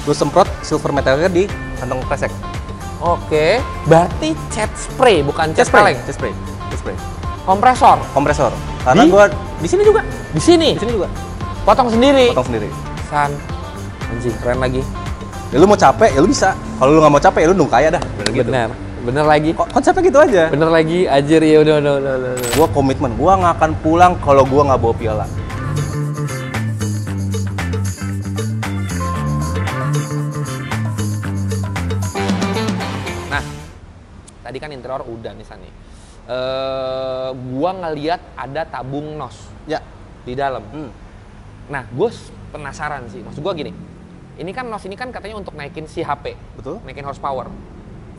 lu semprot silver metalnya di kantong kresek. Oke, berarti cat spray bukan cat kaleng. Cat spray. Kompresor. Karena Di? gua di sini juga. Di sini. Di sini juga. Potong sendiri. Potong sendiri. San. Anjing, keren lagi. Ya lu mau capek, ya lu bisa. Kalau lu nggak mau capek, ya lu nunggu kaya dah. Bener lagi. Konsepnya gitu aja. Bener lagi, anjir ya udah. Gua komitmen, gua nggak akan pulang kalau gua nggak bawa piala. Nah, tadi kan interior udah nih San nih. Gua ngeliat ada tabung nos Ya. di dalam. Nah, gue penasaran sih. Maksud gue gini, ini kan nos ini kan katanya untuk naikin si HP, Betul. naikin horsepower.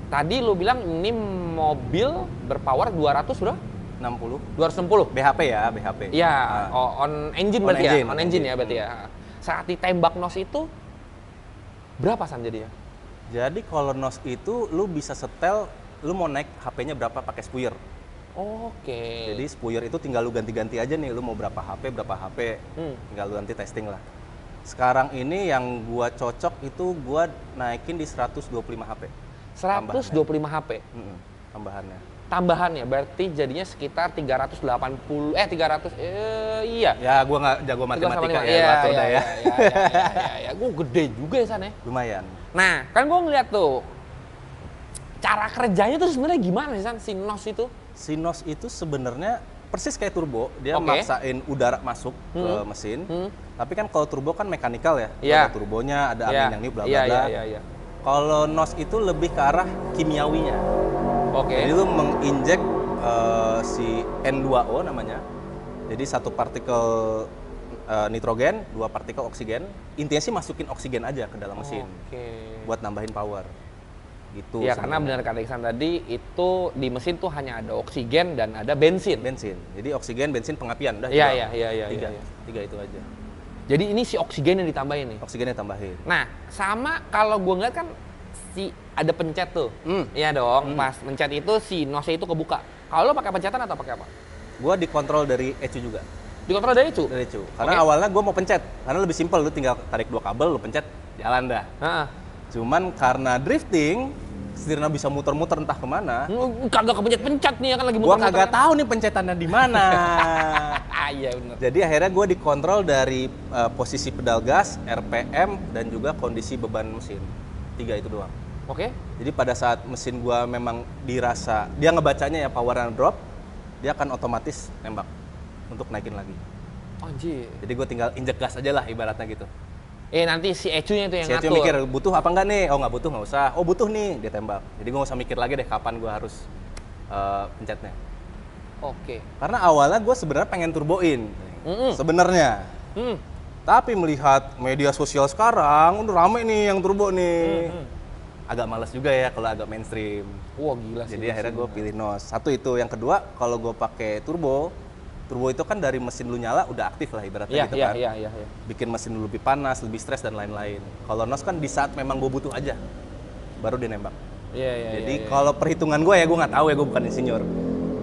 Tadi lu bilang ini mobil berpower 200 berapa? 60. 260? BHP ya, BHP. Iya, on engine berarti ya? On engine ya berarti ya. Saat ditembak nos itu, berapa San jadinya? Jadi kalau nos itu lu bisa setel, lu mau naik HP-nya berapa pakai spuyer. Oke. Jadi spuyer itu tinggal lu ganti-ganti aja nih, lu mau berapa HP, tinggal lu ganti testing lah. Sekarang ini yang gua cocok itu gua naikin di 125 HP. 125 HP? Tambahannya. Tambahannya berarti jadinya sekitar 380, 300, iya. Ya gua nggak jago matematika ya, atur dah ya. Ya, gua gede juga ya San ya. Lumayan. Nah, kan gua ngeliat tuh, cara kerjanya tuh sebenarnya gimana sih San, si nos itu? Si nos itu sebenarnya persis kayak turbo, dia maksain udara masuk ke mesin. Tapi kan kalau turbo kan mekanikal ya, ada turbonya, ada angin yang ini bla bla bla. Kalau nos itu lebih ke arah kimiawinya. Jadi lu menginjek si N2O namanya. Jadi satu partikel nitrogen, 2 partikel oksigen. Intinya sih masukin oksigen aja ke dalam mesin buat nambahin power. Gitu. Ya karena benar kata Iksan tadi itu di mesin tuh hanya ada oksigen dan ada bensin. Jadi oksigen, bensin, pengapian udah. Iya. Tiga itu aja. Jadi ini si oksigen yang ditambahin nih. Oksigennya tambahin. Nah, sama kalau gue ngeliat kan si ada pencet tuh. Iya dong, pas pencet itu si nosnya itu kebuka. Kalau lo pakai pencetan atau pakai apa? Gua dikontrol dari ECU juga. Dikontrol dari ECU? Dari ECU. Karena awalnya gua mau pencet. Karena lebih simpel, lu tinggal tarik 2 kabel, lu pencet, jalan dah. Cuman karena drifting, setirnya bisa muter-muter entah kemana. Kagak kepencet-pencet nih ya kan lagi muter. Gua kagak tahu nih pencetannya di mana. Iya benar. Jadi akhirnya gua dikontrol dari posisi pedal gas, RPM, dan juga kondisi beban mesin. 3 itu doang. Jadi pada saat mesin gua memang dirasa, dia ngebacanya ya power and drop, dia akan otomatis nembak untuk naikin lagi. Anjir. Jadi gua tinggal injek gas aja lah ibaratnya gitu. Nanti si ECU-nya itu yang ngatur. Si ECU mikir butuh apa enggak nih? Oh nggak butuh, nggak usah. Oh butuh nih, dia tembak. Jadi gue nggak usah mikir lagi deh kapan gue harus pencetnya. Karena awalnya gue sebenarnya pengen turboin, sebenarnya. Tapi melihat media sosial sekarang udah rame nih yang turbo nih. Agak males juga ya kalau agak mainstream. Wah gila sih. Jadi akhirnya gue pilih nos. Satu itu, yang kedua kalau gue pakai turbo itu kan dari mesin lu nyala udah aktif lah ibaratnya gitu kan. Iya. Bikin mesin lu lebih panas, lebih stres dan lain-lain. Kalau nos kan di saat memang gue butuh aja, baru dia nembak. Jadi kalau perhitungan gue ya, gue nggak tahu ya, gue bukan insinyur.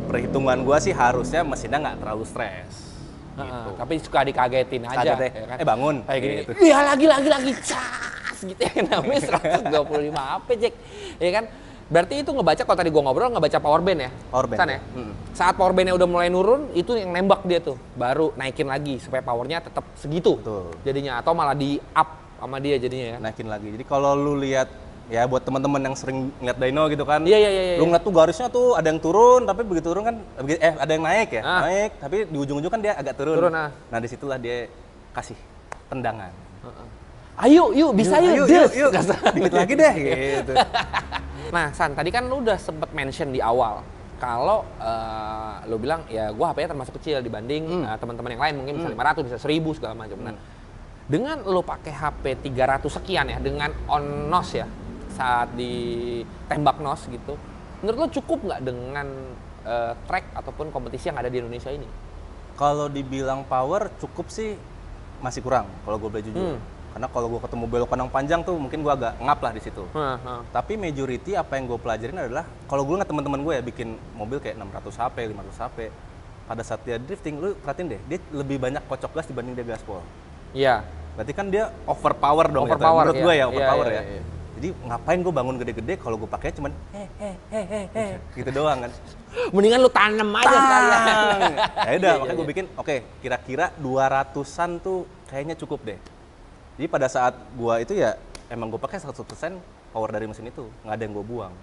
Perhitungan gue sih harusnya mesinnya nggak terlalu stres. Gitu. Tapi suka dikagetin aja. Ya kan? Bangun. Kayak gini. Gitu. Iya lagi cas gitu ya, namanya 125 HP Jack. Ya kan? Berarti itu ngebaca, kalau tadi gua ngobrol ngebaca power band ya? Power band. San ya? Saat power bandnya udah mulai nurun, itu yang nembak dia tuh. Baru naikin lagi supaya powernya tetap segitu. Betul. Jadinya, atau malah di up sama dia jadinya ya? Naikin lagi. Jadi kalau lu lihat, ya buat teman-teman yang sering ngeliat dyno gitu kan. Iya. Lu ngeliat tuh garisnya tuh ada yang turun, tapi begitu turun kan, ada yang naik ya? Naik, tapi di ujung-ujung kan dia agak turun. Nah disitulah dia kasih tendangan. Ayo, bisa yuk. Dikit lagi deh gitu. Nah, San, tadi kan lu udah sempet mention di awal kalau lu bilang ya gua HP-nya termasuk kecil dibanding teman-teman yang lain, mungkin bisa 500, bisa 1000 segala macam. Nah, dengan lu pakai HP 300 sekian ya, dengan on nos ya, saat ditembak nos gitu, menurut lu cukup nggak dengan track ataupun kompetisi yang ada di Indonesia ini? Kalau dibilang power cukup sih masih kurang kalau gue boleh jujur. Karena kalau gue ketemu belok kanan panjang tuh mungkin gue agak ngap lah di situ. Tapi majority apa yang gue pelajarin adalah kalau gue ngeliat teman-teman gue ya bikin mobil kayak 600 HP, 500 HP. Pada saat dia drifting, lu perhatiin deh, dia lebih banyak kocok gas dibanding dia gaspol. Iya. Berarti kan dia overpower dong. Overpower, menurut gue ya, overpower iya, ya. Iya. Jadi ngapain gue bangun gede-gede kalau gue pakai cuman gitu doang kan. Mendingan lu tanem aja sekalian. Ya udah, makanya gue bikin oke, kira-kira 200-an tuh kayaknya cukup deh. Jadi pada saat gue itu ya emang gue pakai 100% power dari mesin itu, nggak ada yang gue buang.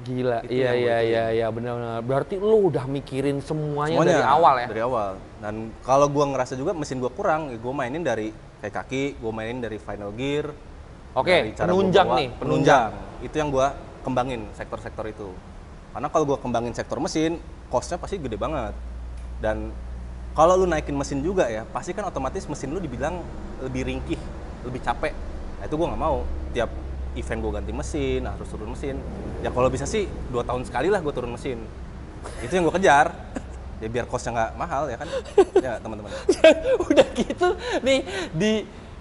Gila, iya benar-benar. Berarti lu udah mikirin semuanya dari awal ya? Dari awal. Dan kalau gue ngerasa juga mesin gue kurang, ya gue mainin dari kayak kaki, gue mainin dari final gear. Oke, penunjang nih. Penunjang. Itu yang gue kembangin sektor-sektor itu. Karena kalau gue kembangin sektor mesin, cost-nya pasti gede banget. Dan kalau lu naikin mesin juga ya, pasti kan otomatis mesin lu dibilang lebih ringkih, lebih capek. Nah itu gue nggak mau. Tiap event gue ganti mesin, harus turun mesin. Ya kalau bisa sih 2 tahun sekali lah gue turun mesin. Itu yang gue kejar. Ya biar cost-nya nggak mahal ya kan. Ya teman-teman. Udah gitu nih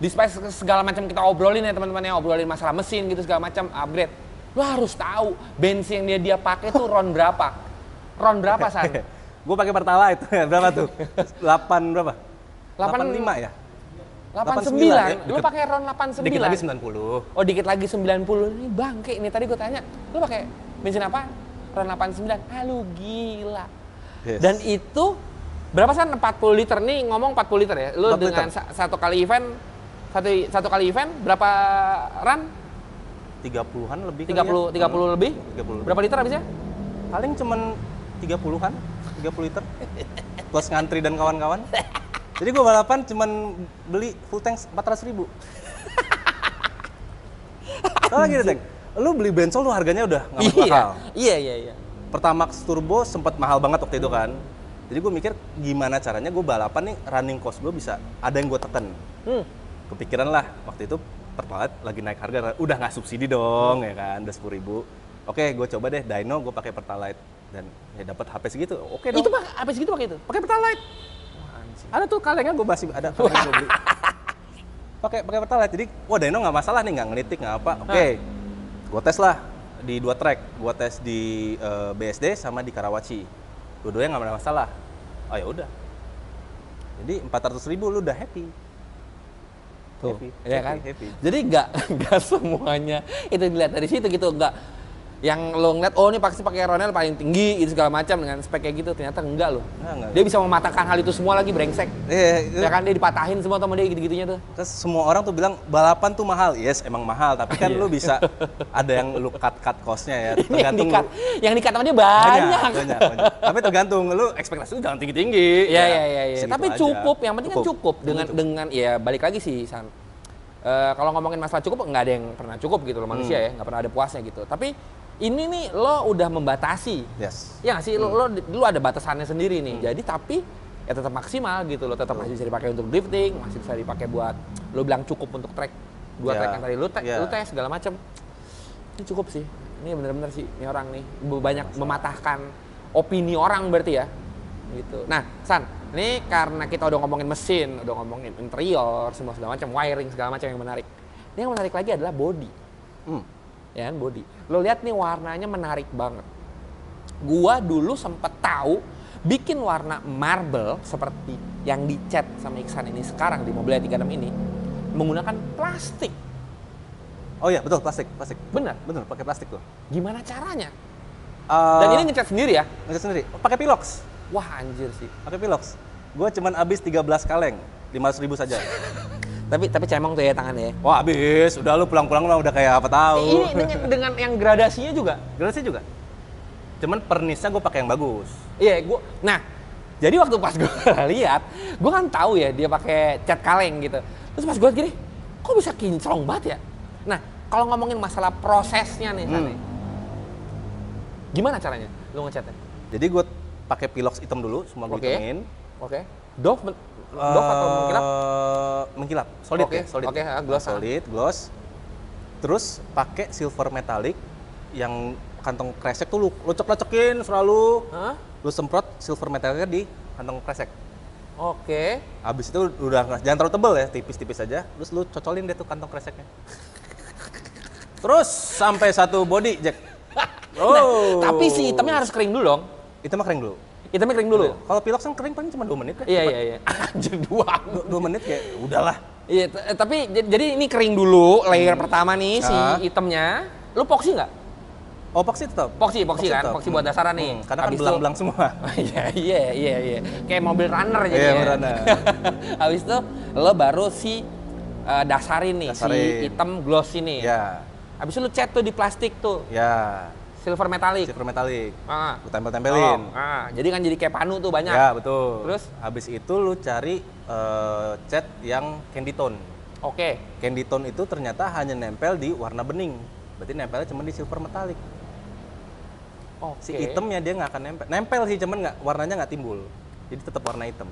di Spice segala macam kita obrolin ya teman-teman, ya obrolin masalah mesin gitu segala macam upgrade. Lo harus tahu bensin yang dia pakai tuh ron berapa? Ron berapa, San? Gue pakai Pertalite ya, berapa tuh? 8 berapa? 85 ya? 89. Ya? Lu pakai ron 89. Dikit lagi 90. Oh, dikit lagi 90. Ini bangke ini tadi gue tanya, lu pakai bensin apa? Ron 89. Ah, lu gila. Yes. Dan itu berapa, San? 40 liter nih, ngomong 40 liter ya. Lu dengan satu kali event satu kali event berapa run? 30-an lebih. 30 lebih? 30. Berapa liter habisnya? Paling cuman 30-an, 30 liter. Plus ngantri dan kawan-kawan. Jadi gue balapan cuman beli full tank 400.000. Soalnya gini, Tek. Lu beli bensin lu harganya udah nggak masuk akal. Iya. Pertamax Turbo sempat mahal banget waktu itu kan. Jadi gue mikir gimana caranya gue balapan nih running cost gue bisa ada yang gue tekan. Kepikiran lah waktu itu Pertalite lagi naik harga, udah nggak subsidi dong ya kan, udah 10.000. Oke, gue coba deh dyno, gue pakai Pertalite dan ya dapat HP segitu. Oke dong. Itu HP segitu pakai itu? Pakai Pertalite. Ada tuh kalengnya gue masih ada kaleng gue beli. Pakai Pertalite. Jadi wah dyno nggak masalah nih, nggak ngelitik nggak apa. Oke. Gue tes lah di 2 track. Gue tes di BSD sama di Karawaci. Dua-duanya nggak ada masalah. Oh ya udah. Jadi 400.000 lu udah happy. Tuh, ya kan? Happy. Jadi nggak semuanya itu dilihat dari situ gitu, nggak yang lo ngeliat oh ini pasti pakai Ronel paling tinggi itu segala macam dengan spek kayak gitu, ternyata enggak loh. Dia bisa mematahkan hal itu semua lagi, brengsek. Ya kan, dia dipatahin semua sama dia gitu-gitunya tuh. Terus semua orang tuh bilang balapan tuh mahal. Yes, emang mahal, tapi kan lu bisa ada yang lu cut cost-nya ya. Tergantung yang dikat sama dia banyak. Tapi tergantung lu ekspektasi lu jangan tinggi-tinggi. Iya. Tapi cukup, yang penting kan cukup dengan ya balik lagi sih, San. Kalau ngomongin masalah cukup, nggak ada yang pernah cukup gitu loh manusia ya, nggak pernah ada puasnya gitu. Tapi ini nih lo udah membatasi, ya nggak sih, lo ada batasannya sendiri nih. Jadi tapi ya tetap maksimal gitu lo, tetap masih bisa dipakai untuk drifting, masih bisa dipakai buat lo bilang cukup untuk track 2 track yang tadi lo tes segala macam. Ini cukup sih, ini bener-bener sih ini orang nih banyak mematahkan opini orang berarti ya gitu. Nah, San, ini karena kita udah ngomongin mesin, udah ngomongin interior, semua segala macam, wiring segala macam yang menarik. Ini yang menarik lagi adalah body. Ya kan, body. Lo lihat nih warnanya menarik banget. Gua dulu sempet tahu bikin warna marble seperti yang dicat sama Iksan ini sekarang di Mobilia 36 ini menggunakan plastik. Oh iya, betul, plastik. Bener, pakai plastik tuh. Gimana caranya? Dan ini ngecat sendiri ya? Ngecat sendiri. Pakai Pilox. Wah, anjir sih. Pakai Pilox. Gua cuman habis 13 kaleng, 500.000 saja. Tapi cemong tuh ya tangannya ya. Wah, habis. Udah lu pulang-pulang udah kayak apa tahu. Ini dengan yang gradasinya juga. Gradasinya juga. Cuman pernisnya gue pakai yang bagus. Iya, nah, jadi waktu pas gue lihat, gue kan tahu ya dia pakai cat kaleng gitu. Terus pas gue gini, kok bisa kinclong banget ya? Nah, kalau ngomongin masalah prosesnya nih, gimana caranya lu ngecatnya? Jadi gue pakai Pilox hitam dulu, semua gue hitamin. Oke. Doff atau mengkilap? Mengkilap, solid ya, solid. Oke, gloss. Solid, gloss. Terus pakai silver metallic yang kantong kresek tuh lu lecek-lecekin selalu. Lu semprot silver metallicnya di kantong kresek. Oke. Habis itu udah jangan terlalu tebel ya, tipis-tipis aja. Terus lu cocolin deh tuh kantong kreseknya. Terus sampai satu body, Jack. Tapi si hitamnya harus kering dulu dong. Hitamnya kering dulu. Hitamnya kering dulu. Kalau Pilox kan kering paling cuma 2 menit kan. Iya. Anjir 2 menit kayak udahlah. Iya, tapi jadi ini kering dulu layer pertama nih si itemnya. Lu epoxy nggak? Oh, epoxy tetap. Epoxy kan, epoxy buat dasaran nih. Karena kan belang-belang semua. Iya. Kayak mobil runner jadi. Iya, runner. Habis itu lo baru si dasarin nih, si hitam gloss ini. Iya. Habis itu lu cat tuh di plastik tuh. Ya. Silver metalik. Lu tempel-tempelin. Jadi kan jadi kayak panu tuh banyak. Ya, betul. Terus? Habis itu lu cari cat yang candy tone. Oke. Candy tone itu ternyata hanya nempel di warna bening. Berarti nempelnya cuma di silver metalik. Si hitamnya dia nggak akan nempel. Nempel sih, cuman warnanya nggak timbul. Jadi tetap warna hitam.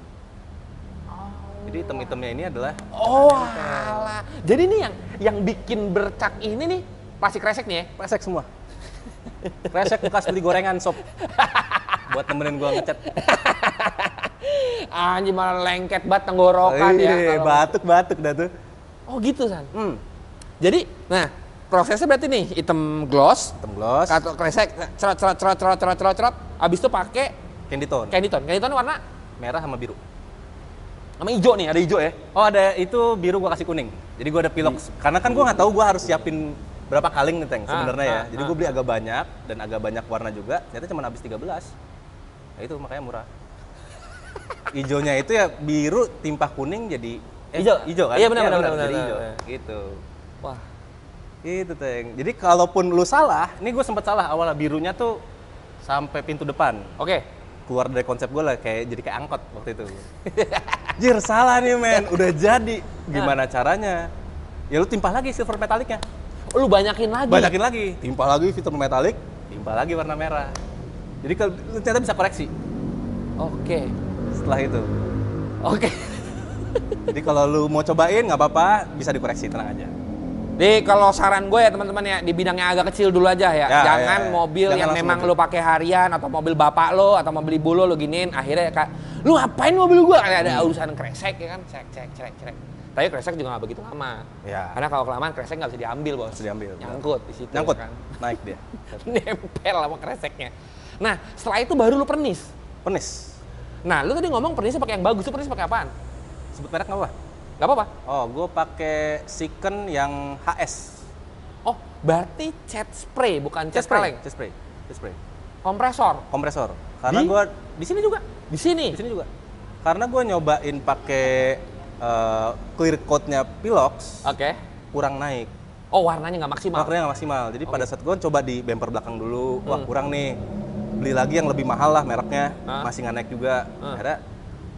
Jadi hitam-hitamnya ini adalah alah. Jadi ini yang bikin bercak ini nih plastik kresek nih ya? Kresek semua. Kresek bekas beli gorengan sob. Buat nemenin gua ngecat. Anjir malah lengket banget tenggorokan ya. Batuk-batuk dah tuh. Oh gitu, San? Jadi, nah prosesnya berarti nih hitam gloss. Kartu kresek, cerot. Abis itu pakai candy tone. Candy tone warna? Merah sama biru. Sama hijau nih, ada hijau ya? Oh ada, itu biru gua kasih kuning. Jadi gua ada pilox. Karena kan gua nggak tahu gua harus siapin berapa kaleng nih Teng sebenarnya ya. Jadi gua beli agak banyak dan agak banyak warna juga. Ternyata cuma habis 13. Nah itu makanya murah. Hijaunya itu ya biru timpah kuning jadi hijau kan? Iya benar. Jadi hijau. Gitu. Wah. Itu Teng. Jadi kalaupun lu salah, ini gua sempat salah awalnya birunya tuh sampai pintu depan. Oke. Keluar dari konsep gue lah, jadi kayak angkot waktu itu. Jir, salah nih men, udah jadi. Gimana caranya? Ya lu timpah lagi silver metaliknya. Lu banyakin lagi? Timpah lagi silver metalik, timpah lagi warna merah. Jadi lu ternyata bisa koreksi. Oke. Setelah itu. Oke. Jadi kalau lu mau cobain nggak apa-apa, bisa dikoreksi, tenang aja. Jadi kalau saran gue ya teman-teman ya, di bidang yang agak kecil dulu aja ya. Jangan mobil yang memang lu pakai harian atau mobil bapak lo atau mobil ibu lo giniin, akhirnya lu ngapain mobil gua? Ada urusan kresek ya kan, cek. Tapi kresek juga nggak begitu lama. Ya. Karena kalau kelamaan kresek nggak bisa diambil, Bos. Nyangkut di situ. Nyangkut. Kan. Naik dia. Nempel sama kreseknya. Nah, setelah itu baru lu pernis. Nah, lu tadi ngomong pernisnya pakai yang bagus, lu pernis pakai apaan? Sebut merek nggak apa? Nggak apa-apa. Oh, gue pakai Siken yang HS. Oh, berarti cat spray bukan cat kaleng. Cat spray. Kompresor. Karena gue di sini juga. Di sini juga. Karena gue nyobain pakai clear coat-nya Pilox. Oke. Kurang naik. Oh, warnanya nggak maksimal. Jadi pada saat gue coba di bumper belakang dulu, wah kurang nih. Beli lagi yang lebih mahal lah mereknya, masih nggak naik juga. Akhirnya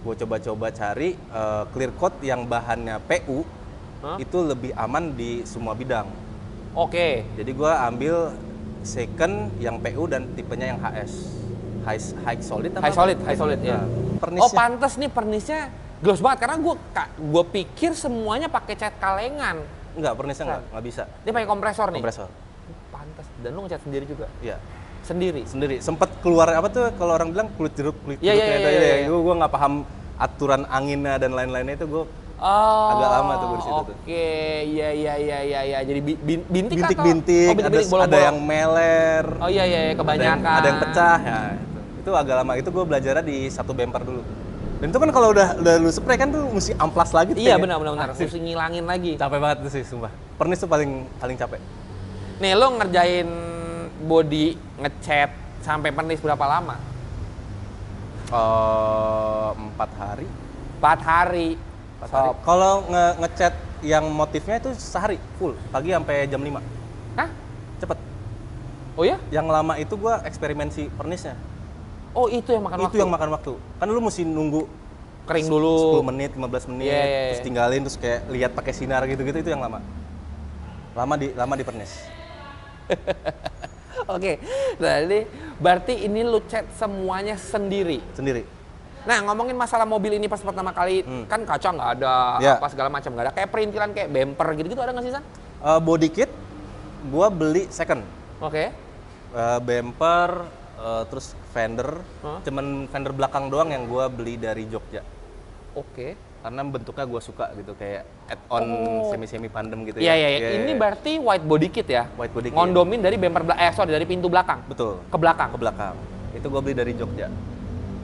gue coba-coba cari clear coat yang bahannya PU itu lebih aman di semua bidang. Oke. Jadi gue ambil second yang PU dan tipenya yang HS. High solid ya. Pernisnya. Oh pantes nih pernisnya gloss banget karena gue pikir semuanya pakai cat kalengan. Enggak, pernisnya nggak bisa. Dia pakai kompresor nih. Pantes. Dan lu ngecat sendiri juga? Iya. Sendiri. Sempet keluar apa tuh kalau orang bilang kulit jeruk. Iya. Gue nggak paham aturan anginnya dan lain-lainnya itu gue agak lama tuh di situ tuh. Oke, iya. Jadi bintik terus ada yang meler. Oh iya, kebanyakan. Ada yang pecah ya. Itu agak lama. Itu gue belajarnya di satu bumper dulu. Dan itu kan kalau udah lu spray kan tuh mesti amplas lagi tuh. Iya benar. Mesti ngilangin lagi. Capek banget tuh sih, sumpah. Pernis tuh paling capek. Nih lo ngerjain body ngecat sampai pernis berapa lama? 4 hari. 4 hari. Kalau ngecat yang motifnya itu sehari full, pagi sampai jam 5. Hah? Cepet. Oh ya? Yang lama itu gua eksperimensi pernisnya. Oh itu yang makan waktu? Itu yang makan waktu. Kan lu mesti nunggu kering dulu 10 menit, 15 menit, terus tinggalin, terus kayak lihat pakai sinar gitu-gitu, itu yang lama. Lama di pernis. Oke, jadi berarti ini lu cat semuanya sendiri? Sendiri. Nah, ngomongin masalah mobil ini pas pertama kali, kan kaca nggak ada, apa segala macam nggak ada. Kayak perintilan kayak bumper gitu-gitu ada nggak sih, San? Body kit, gua beli second. Oke. Bumper, terus fender, cuman fender belakang doang yang gua beli dari Jogja. Oke. Karena bentuknya gue suka gitu, kayak add-on semi-semi pandem gitu ya. Iya. Ini berarti white body kit ya? White body kit. Ngondomin dari bumper dari pintu belakang? Betul. Ke belakang? Ke belakang. Itu gue beli dari Jogja.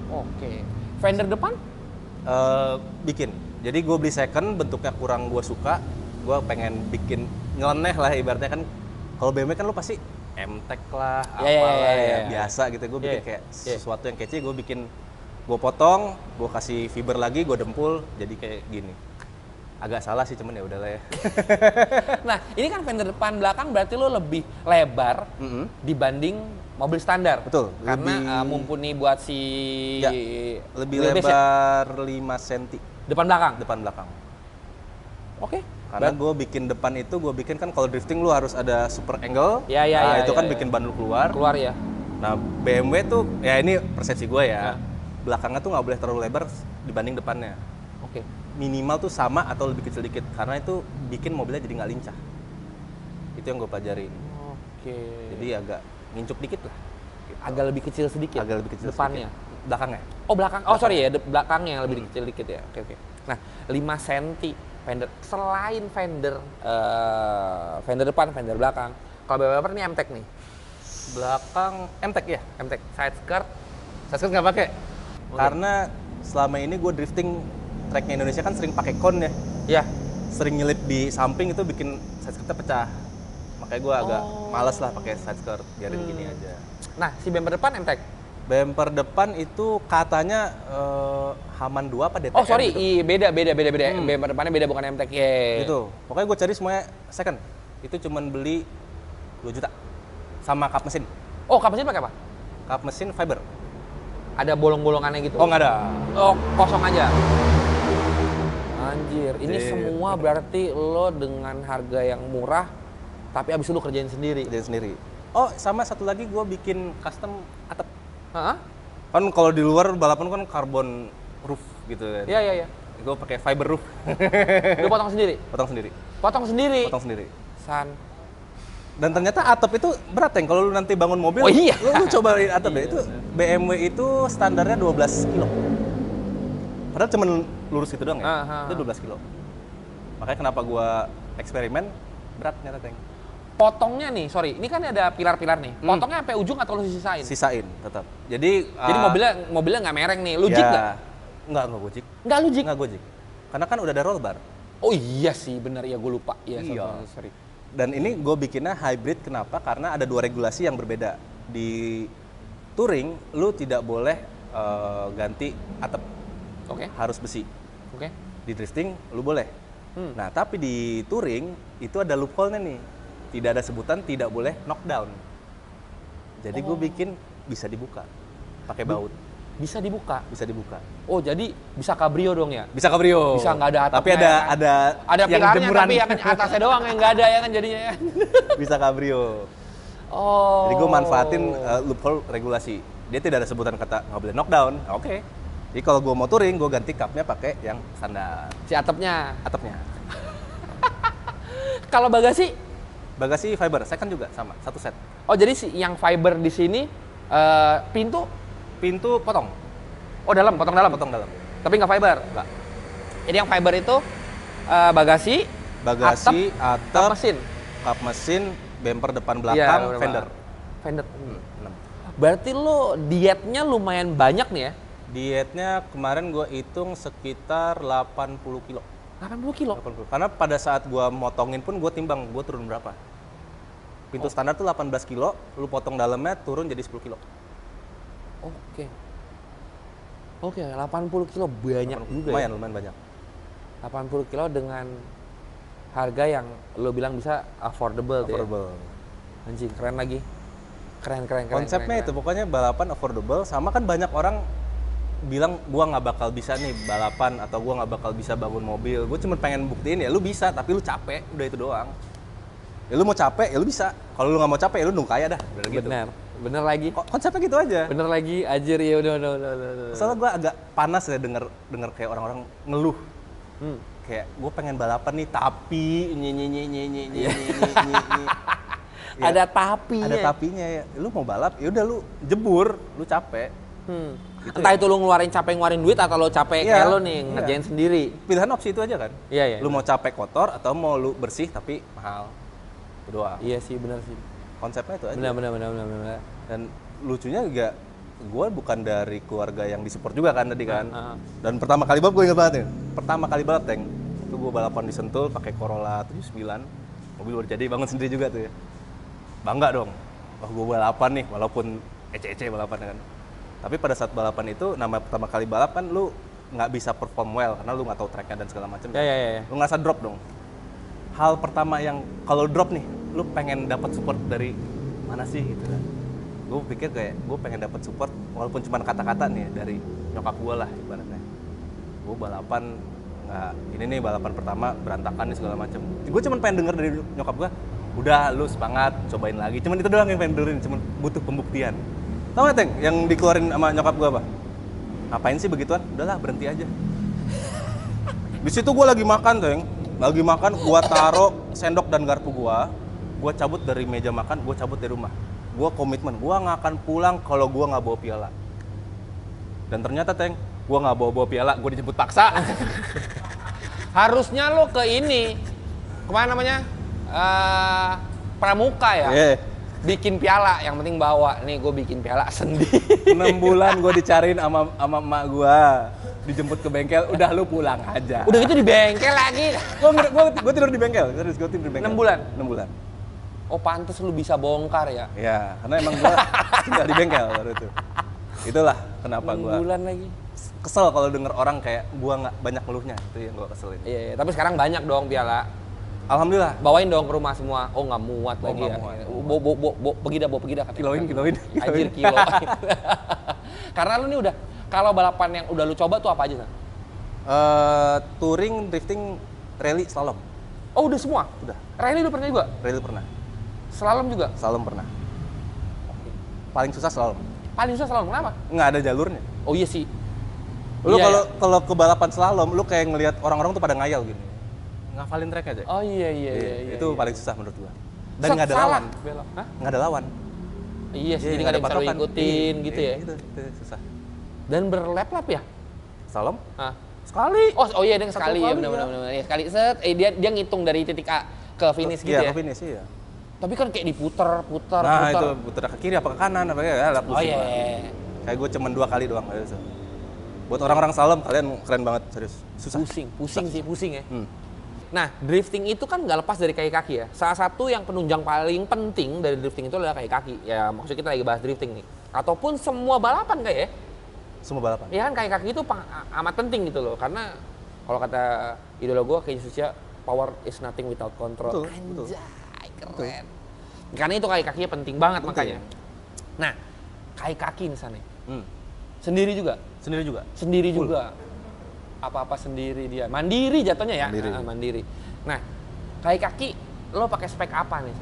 Oke. Fender depan? Bikin. Jadi gue beli second, bentuknya kurang gue suka. Gue pengen bikin nyeleneh lah ibaratnya kan. Kalau BMW kan lo pasti M-Tech lah, biasa gitu. Gue bikin kayak sesuatu yang kece, gue potong, gue kasih fiber lagi, gue dempul, jadi kayak gini. Agak salah sih, cuman ya udahlah ya. Nah, ini kan fender depan belakang berarti lo lebih lebar dibanding mobil standar. Betul. Karena mumpuni buat si lebih lebar 5 cm. Depan belakang? Depan belakang. Oke. Karena gue bikin depan itu, gue bikin kan kalau drifting lu harus ada super angle. Itu kan bikin ban lu keluar. Keluar ya. Nah, BMW tuh, ya ini persepsi gue ya. Belakangnya tuh nggak boleh terlalu lebar dibanding depannya. Oke. Minimal tuh sama atau lebih kecil dikit. Karena itu bikin mobilnya jadi nggak lincah. Itu yang gue pelajarin. Oke. Jadi agak ngincup dikit lah. Gitu. Agak lebih kecil sedikit? Agak lebih kecil depannya? Sedikit. Belakangnya. Oh belakang, sorry ya, belakangnya yang lebih kecil dikit ya. Oke. Nah, 5 cm fender, selain fender depan, fender belakang. Kalau BBR ini M-Tech nih. Belakang M-Tech ya? M-Tech, side skirt nggak pakai. Karena selama ini gue drifting tracknya Indonesia kan sering pakai kon ya. Iya. Sering nyelip di samping itu bikin side skirtnya pecah. Makanya gue agak males lah pakai side skirt, biarin gini aja. Nah, si bumper depan M-Tech? Bumper depan itu katanya Haman 2 apa DTM? Oh sorry, gitu. beda. Bumper depannya beda, bukan M-Tech. Gitu. Pokoknya gue cari semuanya second. Itu cuman beli 2 juta. Sama kap mesin. Oh, kap mesin pakai apa? Kap mesin fiber. Ada bolong-bolongannya gitu? Oh, nggak ada. Oh, kosong aja? Anjir, ini semua berarti lo dengan harga yang murah, tapi abis itu lo kerjain sendiri? Kerjain sendiri. Oh, sama satu lagi gue bikin custom atap. Kan kalau di luar balapan kan carbon roof gitu kan. Iya. Gue pakai fiber roof. Lu potong sendiri? Potong sendiri. San. Dan ternyata atap itu berat, Teng. Kalau lu nanti bangun mobil, oh, iya. lu cobain atap deh. Itu BMW itu standarnya 12 kilo. Padahal cuma lurus gitu doang ya. Itu 12 kilo. Makanya kenapa gua eksperimen, berat ternyata, Teng. Potongnya nih, sorry, ini kan ada pilar-pilar nih. Potongnya sampai ujung atau lu sisain? Sisain, tetap. Jadi mobilnya nggak mereng nih. Lu jig nggak? Nggak gojik. Nggak lu jig? Nggak gojik. Karena kan udah ada roll bar. Oh iya sih, bener ya, gue lupa. Iya. Sorry. Dan ini gue bikinnya hybrid, kenapa? Karena ada 2 regulasi yang berbeda. Di touring, lu tidak boleh ganti atap. Oke. Harus besi. Oke. Di drifting, lu boleh. Nah, tapi di touring, itu ada loophole-nya nih. Tidak ada sebutan tidak boleh knockdown. Jadi gue bikin bisa dibuka pakai baut. Bisa dibuka. Oh, jadi bisa kabrio dong ya? Bisa kabrio. Bisa nggak ada atapnya. Tapi ada yang pilarnya, tapi yang atasnya doang yang nggak ada ya kan jadinya ya. Bisa kabrio. Oh. Jadi gue manfaatin loophole regulasi. Dia tidak ada sebutan kata nggak boleh knockdown. Oke. Jadi kalau gue mau touring, gue ganti cupnya pakai yang standar. Si atapnya. Kalau bagasi fiber, second juga sama, satu set. Oh, jadi yang fiber di sini pintu potong. Oh, potong dalam. Tapi nggak fiber. Nggak. Jadi yang fiber itu bagasi, atap, kap mesin, bumper depan belakang, fender. Berarti lo dietnya lumayan banyak nih ya? Dietnya kemarin gue hitung sekitar 80 kilo. 80 kilo? Karena pada saat gue motongin pun gue timbang, gue turun berapa. Pintu standar tuh 18 kilo, lu potong dalamnya turun jadi 10 kilo. Oke, 80 kilo banyak juga. Lumayan banyak. 80 kilo dengan harga yang lo bilang bisa affordable. Ya? Anjing, keren lagi. Keren. Konsepnya itu pokoknya balapan affordable, sama kan banyak orang bilang gua nggak bakal bisa nih balapan atau gua nggak bakal bisa bangun mobil. Gue cuma pengen buktiin ya lu bisa, tapi lu capek, udah itu doang. Ya lu mau capek, ya lu bisa. Kalau lu nggak mau capek, ya lu nunggu kaya dah. Bener lagi. Konsepnya gitu aja. Bener lagi, anjir ya udah. Soalnya gue agak panas ya denger kayak orang-orang ngeluh. Kayak gue pengen balapan nih, tapi ada tapinya. Ada tapinya ya. Lu mau balap, ya udah lu jebur, lu capek. Gitu entah ya? Itu lu ngeluarin duit atau lu capek kayak lu nih ngerjain sendiri. Pilihan opsi itu aja kan. Iya. Lu mau capek kotor atau mau lu bersih tapi mahal. Itu doang. Iya sih, benar sih. Konsepnya itu aja. Benar. Dan lucunya juga gue bukan dari keluarga yang disupport juga kan tadi kan. Dan pertama kali balap gue ingat banget nih. Pertama kali balap Teng, itu gue balapan di Sentul pakai Corolla 79. Mobil baru jadi, bangun sendiri juga tuh ya. Bangga dong. Wah, gue balapan nih, walaupun ece-ece balapan kan. Tapi pada saat balapan itu, nama pertama kali balap kan lu nggak bisa perform well karena lu nggak tahu tracknya dan segala macam. Lu ngerasa drop dong. Hal pertama yang kalau drop nih, lu pengen dapat support dari mana sih gitu kan? Gue pikir kayak gue pengen dapat support walaupun cuma kata-kata nih dari nyokap gue lah ibaratnya. Gue balapan nggak, ini nih balapan pertama berantakan nih segala macam. Gue cuma pengen denger dari nyokap gue, udah lu semangat, cobain lagi. Cuman itu doang yang pengen dengerin, cuman butuh pembuktian. Tau gak Teng, yang dikeluarin sama nyokap gue apa? Ngapain sih begituan? Udahlah berhenti aja. Di situ gue lagi makan Teng, lagi makan, gue taruh sendok dan garpu gue cabut dari meja makan, gue cabut dari rumah. Gue komitmen, gue nggak akan pulang kalau gue nggak bawa piala. Dan ternyata Teng, gue nggak bawa piala, gue dijemput paksa. Harusnya lo ke ini, kemana namanya? Pramuka ya? Bikin piala, yang penting bawa. Nih gue bikin piala sendiri. 6 bulan gue dicariin sama emak gue, dijemput ke bengkel, udah lu pulang aja. Udah gitu di bengkel lagi. Gue tidur di bengkel, terus gue tidur di bengkel. 6 bulan? 6 bulan. Oh pantes lu bisa bongkar ya? Iya, karena emang gue tinggal di bengkel baru itu. Itulah kenapa gue 6 bulan lagi. Kesel kalau denger orang kayak gue nggak banyak ngeluhnya, itu yang gue keselin. Iya, tapi sekarang banyak dong piala. Alhamdulillah. Bawain dong ke rumah semua. Oh nggak muat lagi ya. Pergi dah. Kiloin. Anjir kilo. Karena lu nih udah, kalau balapan yang udah lu coba tuh apa aja San? Touring, drifting, rally, slalom. Oh udah semua? Udah. Rally lu pernah juga? Rally pernah. Slalom juga? Slalom pernah. Paling susah slalom. Paling susah slalom kenapa? Nggak ada jalurnya. Oh iya sih. Lu kalau ke balapan slalom, lu kayak ngelihat orang-orang tuh pada ngayal gini. Ngafalin track aja. Oh iya. Itu paling susah menurut gua. Dan nggak ada lawan. Nggak ada lawan. Iya sih, jadi nggak ada yang bisa lu ikutin gitu ya. Itu susah. Dan berlap-lap ya? Slalom? Sekali. Oh iya dia sekali ya benar. Ya, sekali set. Dia ngitung dari titik A ke finish gitu ya. Iya, ke finish iya. Tapi kan kayak diputer. Nah, itu puter ke kiri apa ke kanan apa ya lah. Oh iya. Kayak gue cuma 2 kali doang gitu. Buat orang-orang slalom kalian keren banget serius. Susah. Pusing ya. Nah, drifting itu kan nggak lepas dari kaki ya. Salah satu yang penunjang paling penting dari drifting itu adalah kaki. Ya, maksudnya kita lagi bahas drifting nih. Ataupun semua balapan kayak ya. Semua balapan. Ya kan kaki itu amat penting gitu loh. Karena kalau kata idola gue kayak Yesusnya, power is nothing without control. Betul. Keren. Betul. Karena itu kakinya penting banget makanya. Nah, kaki misalnya. Sendiri juga? Sendiri juga. Apa-apa sendiri dia. Mandiri jatuhnya ya? Mandiri. Nah, kaki lo pakai spek apa nih?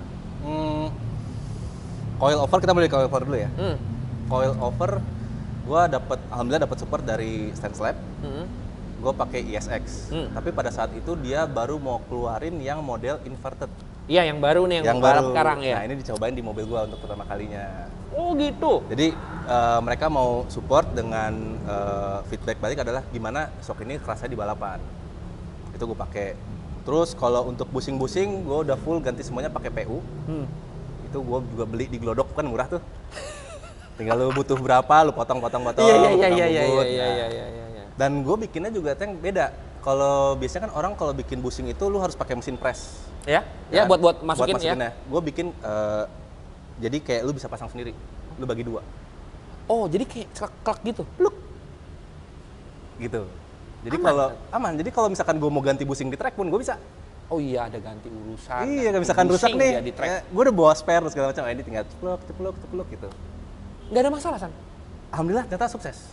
Coil over, kita mulai coil over dulu ya. Coil over, alhamdulillah dapat support dari Stanslab. Gue pakai ISX. Tapi pada saat itu dia baru mau keluarin yang model inverted. Iya, yang baru nih, yang baru sekarang ya. Nah, ini dicobain di mobil gue untuk pertama kalinya. Oh gitu. Jadi mereka mau support dengan feedback balik adalah gimana shock ini kerasa di balapan. Itu gue pakai. Terus kalau untuk busing-busing, gue udah full ganti semuanya pakai PU. Itu gue juga beli di Glodok, kan murah tuh. Tinggal lu butuh berapa, lu potong. Iya. Dan gue bikinnya juga Teng beda. Kalau biasanya kan orang kalau bikin busing itu lu harus pakai mesin press. Ya buat masukin ya. Gue bikin jadi kayak lu bisa pasang sendiri. Lu bagi 2. Oh, jadi kayak klak gitu. Pluk. Gitu. Jadi kalau aman. Jadi kalau misalkan gue mau ganti busing di track pun gue bisa. Oh iya, ada ganti urusan. Iya, kalau misalkan rusak nih. Gue udah bawa spare segala macam. Ini tinggal ceplok gitu. Nggak ada masalah, San? Alhamdulillah ternyata sukses.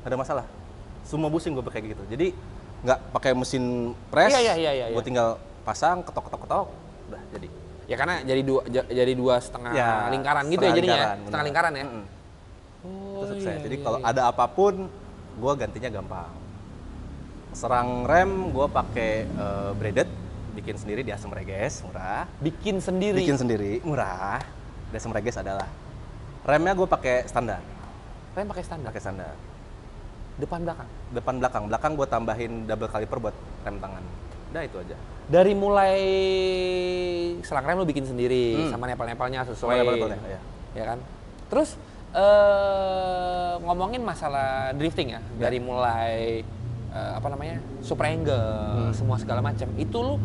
Nggak ada masalah. Semua busing gue pakai gitu. Jadi nggak pakai mesin press. Iya. Gue tinggal pasang, ketok, udah jadi. Ya karena jadi dua setengah lingkaran gitu ya jadinya. Setengah lingkaran ya. Itu sukses. Jadi kalau ada apapun, gue gantinya gampang. Serang rem gue pakai braided, bikin sendiri di Asem Reges, murah. Bikin sendiri, murah. Di Asem Reges adalah. Remnya gue pakai standar. Rem pakai standar. Depan belakang. Belakang gue tambahin double caliper buat rem tangan. Udah itu aja. Dari mulai selang rem lu bikin sendiri sama nepal-nepalnya sesuai. Nepal-nepalnya, ya. Ya kan? Terus ngomongin masalah drifting ya, dari mulai super angle, semua segala macam. Itu lu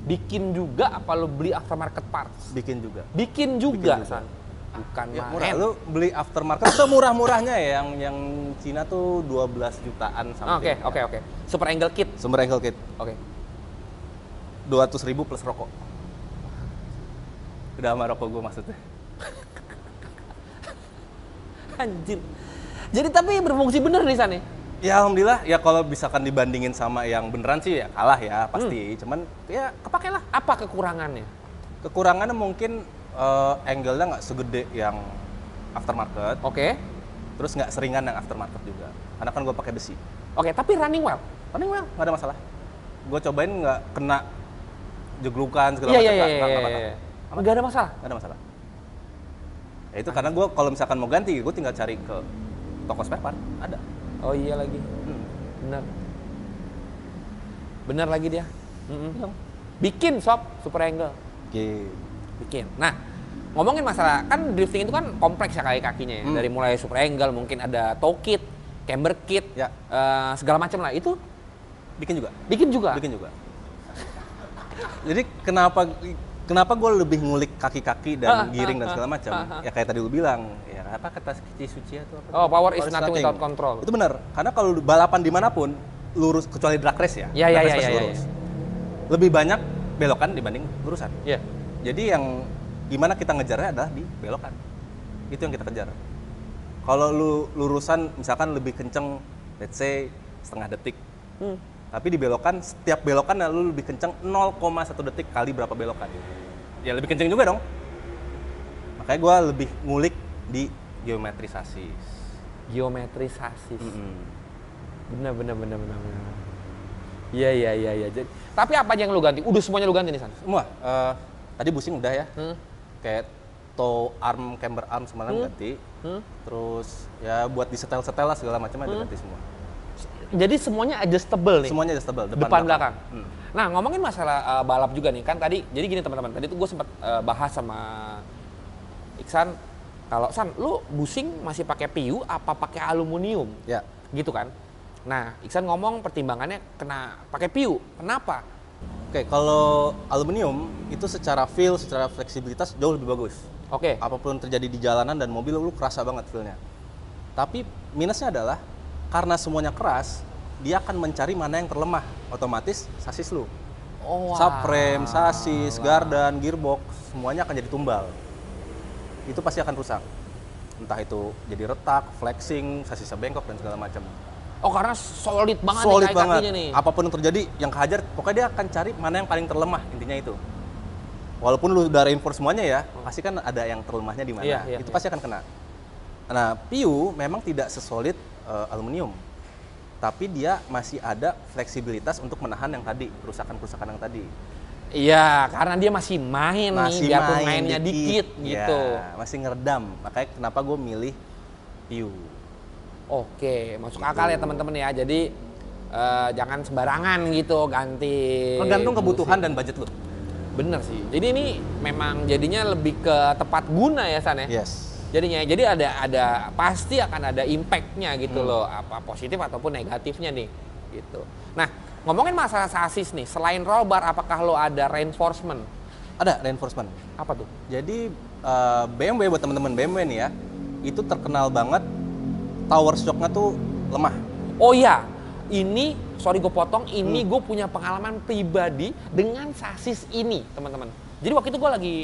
bikin juga apa lu beli aftermarket parts? Bikin juga. Bikin juga. San. Bukan ya, murah. Lu beli aftermarket itu murah-murahnya ya, yang Cina tuh 12 jutaan sampai. Oke. Super angle kit. Super angle kit. Oke. 200.000 plus rokok. Udah sama rokok gue maksudnya. Anjir. Jadi tapi berfungsi bener di sana. Ya alhamdulillah, ya kalau misalkan dibandingin sama yang beneran sih ya kalah ya pasti. Cuman ya kepake lah. Apa kekurangannya? Kekurangannya mungkin angle-nya nggak segede yang aftermarket. Oke. Terus nggak seringan yang aftermarket juga. Karena kan gue pakai besi. Oke, tapi running well. Running well, nggak ada masalah. Gue cobain nggak kena jeglukan segala macam. Nggak ada masalah. Nggak ada masalah. Ya itu karena gue kalau misalkan mau ganti, gue tinggal cari ke toko spare part, ada. Oh iya lagi. Benar lagi dia. Bikin sob super angle. Bikin. Nah, ngomongin masalah kan drifting itu kan kompleks ya kakinya ya. Dari mulai super angle, mungkin ada toe kit, camber kit, ya. Segala macam lah. Itu bikin juga. Bikin juga. Jadi kenapa gue lebih ngulik kaki-kaki dan giring dan segala macam? Ya kayak tadi lu bilang, ya apa kata Suci itu apa? Oh, power is nothing without control. Itu benar. Karena kalau balapan dimanapun lurus, kecuali drag race ya. Lurus. Lebih banyak belokan dibanding lurusan. Iya. Jadi yang gimana kita ngejarnya adalah di belokan. Itu yang kita kejar. Kalau lu lurusan misalkan lebih kenceng, let's say setengah detik. Tapi di belokan, setiap belokan lu lebih kenceng 0,1 detik kali berapa belokan. Ya lebih kenceng juga dong. Makanya gue lebih ngulik di geometri sasis. Benar. Iya. Tapi apa aja yang lu ganti? Udah semuanya lu ganti nih San? Semua. Tadi busing udah ya. Kayak toe arm, camber arm semalam ganti. Terus ya buat di setel-setel lah segala macam ada ganti semua. Jadi semuanya adjustable nih? Semuanya adjustable, depan belakang. Nah, ngomongin masalah balap juga nih, kan tadi, jadi gini teman-teman, tadi tuh gue sempat bahas sama Iksan, kalau San, lu busing masih pakai PU apa pakai aluminium? Ya. Gitu kan? Nah, Iksan ngomong pertimbangannya kena pakai PU, kenapa? Oke, kalau aluminium itu secara feel, secara fleksibilitas jauh lebih bagus. Oke. Apapun terjadi di jalanan dan mobil, lu kerasa banget feel-nya. Tapi minusnya adalah, karena semuanya keras, dia akan mencari mana yang terlemah. Otomatis sasis lu. Subframe, sasis, gardan, gearbox, semuanya akan jadi tumbal. Itu pasti akan rusak. Entah itu jadi retak, flexing, sasisnya bengkok, dan segala macam. Oh, karena solid banget solid nih banget. Kakinya nih. Apapun yang terjadi, yang kehajar, pokoknya dia akan cari mana yang paling terlemah, intinya itu. Walaupun lu udah reinforce semuanya ya, pasti kan ada yang terlemahnya di mana. Itu pasti akan kena. Nah, PU memang tidak sesolid aluminium, tapi dia masih ada fleksibilitas untuk menahan yang tadi, kerusakan-kerusakan yang tadi. Iya, karena dia masih main nih, biarpun mainnya dikit gitu. Ya, masih ngeredam, makanya kenapa gue milih PU. Oke, masuk akal ya teman-teman ya. Jadi jangan sembarangan gitu ganti. Tergantung kebutuhan dan budget lu. Bener sih. Jadi ini memang jadinya lebih ke tepat guna ya San ya. Yes. Jadinya, jadi ada pasti akan ada impact-nya gitu loh, apa positif ataupun negatifnya nih, gitu. Nah, ngomongin masalah sasis nih, selain roll bar, apakah lo ada reinforcement? Ada reinforcement. Apa tuh? Jadi BMW buat teman-teman BMW nih ya, itu terkenal banget tower shock-nya tuh lemah. Oh iya, ini sorry gue potong, ini gue punya pengalaman pribadi dengan sasis ini teman-teman. Jadi waktu itu gue lagi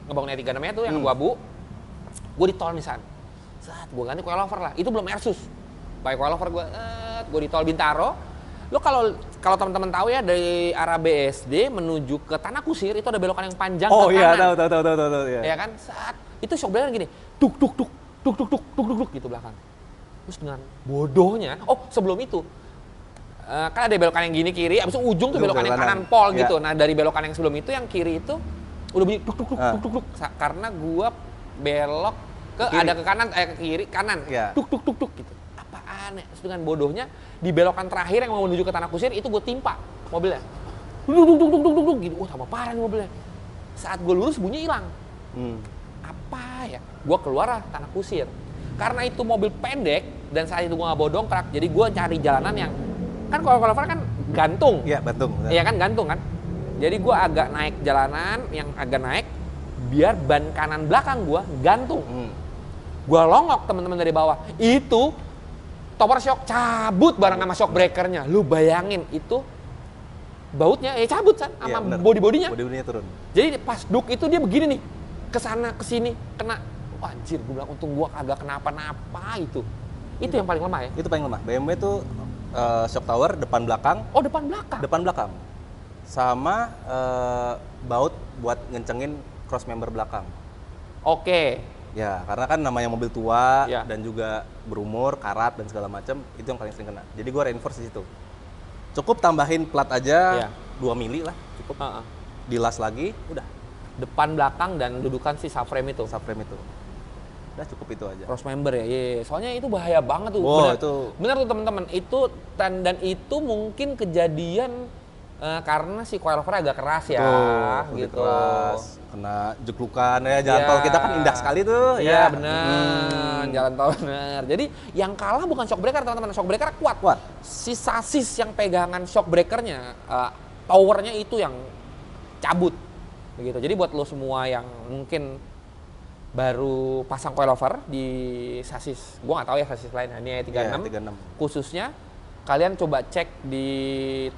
ngebangun E36 tuh yang abu-abu. Gue di tol nih San, gue ganti coilover lah, itu belum Airsus, pakai coilover gue di tol Bintaro. Lo kalau teman-teman tahu ya, dari arah BSD menuju ke Tanah Kusir itu ada belokan yang panjang ke kanan. Oh iya, tahu ya. Ya kan, saat itu shock belakang gini, tuk gitu belakang. Terus dengan bodohnya, sebelum itu kan ada belokan yang gini kiri, abis itu ujung tuh belokan yang kanan pol gitu. Nah dari belokan yang sebelum itu yang kiri itu udah bunyi tuk karena gua belok ada ke kanan, ke kiri, kanan, tuk gitu. Apaan ya? Terus dengan bodohnya di belokan terakhir yang mau menuju ke Tanah Kusir itu gue timpa mobilnya, tuk gitu. Tambah parah nih mobilnya. Saat gue lurus bunyi hilang. Apa ya? Gue keluar lah Tanah Kusir. karena itu mobil pendek dan saat itu gue nggak bawa dongkrak, jadi gue cari jalanan yang kan kalau coilover kan gantung. Iya, gantung. Iya kan, gantung kan. Jadi gue agak naik jalanan yang agak naik biar ban kanan belakang gue gantung. Gue longok teman-teman dari bawah. Itu tower shock cabut bareng sama shock breakernya. Lu bayangin itu bautnya cabut kan sama body-bodinya. Body-bodinya turun. Jadi pas duk itu dia begini nih. Kesana kesini kena. Wah, anjir, gue bilang untung gue kagak kenapa-napa itu. Itu yang paling lemah ya? Itu paling lemah. BMW itu shock tower depan belakang. Oh, depan belakang? Depan belakang. Sama baut buat ngencengin cross member belakang. Oke. Ya, karena kan namanya mobil tua dan juga berumur, karat dan segala macam, itu yang paling sering kena. Jadi gue reinforce di situ. Cukup tambahin plat aja 2 mili lah, cukup. Dilas lagi, udah. Depan belakang dan dudukan si subframe itu. Subframe itu. Udah cukup itu aja. Cross member ya, iya. Soalnya itu bahaya banget tuh. Wow, bener tuh teman-teman. Itu dan itu mungkin kejadian karena si coilover agak keras ya, gitu. Keras, kena jeklukan ya. Jalan tol kita kan indah sekali tuh. Iya, bener. Jalan tol bener. Jadi yang kalah bukan shock breaker teman-teman. Shock breaker kuat. Si sasis yang pegangan shock breakernya, towernya itu yang cabut. Begitu. Jadi buat lo semua yang mungkin baru pasang coilover di sasis, gua nggak tahu ya sasis lain, ini 36, khususnya kalian coba cek di